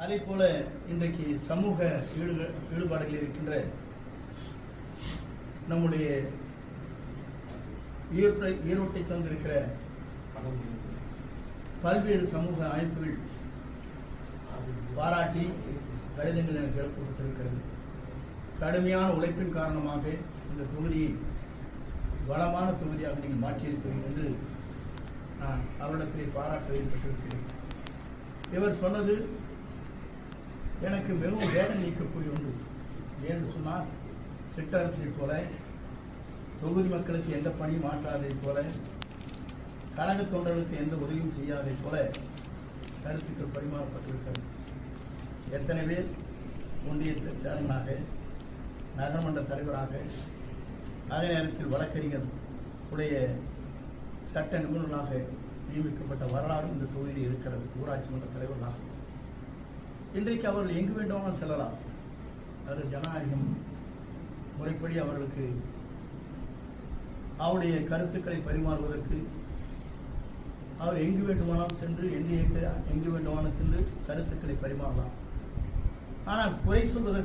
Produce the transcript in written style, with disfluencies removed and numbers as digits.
அதே போல இன்றைக்கு சமூக ஈடுபாடுகளில் இருக்கின்ற நம்முடைய ஈரோட்டை சார்ந்திருக்கிற பல்வேறு சமூக அமைப்புகள் பாராட்டி கடிதங்கள் எனக்கு எழுப்பப்பட்டிருக்கிறது. கடுமையான உழைப்பின் காரணமாக இந்த தொகுதியை வளமான தொகுதியாக நீங்கள் மாற்றியிருக்கிறீர்கள் என்று நான் அவரிடத்திலே பாராட்ட வைக்கப்பட்டிருக்கிறேன். இவர் சொன்னது எனக்கு மிகவும் வேதனை அளிக்கக்கூடிய ஒன்று. ஏன்னு சொன்னால், சிற்றரசை போல தொகுதி மக்களுக்கு எந்த பணியும் ஆற்றாததை போல, கழக தொண்டர்களுக்கு எந்த உதவியும் செய்யாததை போல கருத்துக்கள் பரிமாறப்பட்டிருக்கிறது. எத்தனை பேர் ஒன்றியத்தில் சேர்மனாக, நகர்மன்ற தலைவராக, அதே நேரத்தில் வழக்கறிஞர் உடைய சட்ட நிபுணர்களாக நியமிக்கப்பட்ட வரலாறு இந்த தொகுதியில் இருக்கிறது. ஊராட்சி மன்ற தலைவர்களாக இன்றைக்கு அவர்கள் எங்கு வேண்டுமானால் செல்லலாம். அது ஜனநாயகம் முறைப்படி அவர்களுக்கு அவருடைய கருத்துக்களை பரிமாறுவதற்கு அவர் எங்கு வேண்டுமானாலும் சென்று எங்கு வேண்டுமானாலும் சென்று கருத்துக்களை பரிமாறலாம். ஆனால் குறை சொல்வதற்கு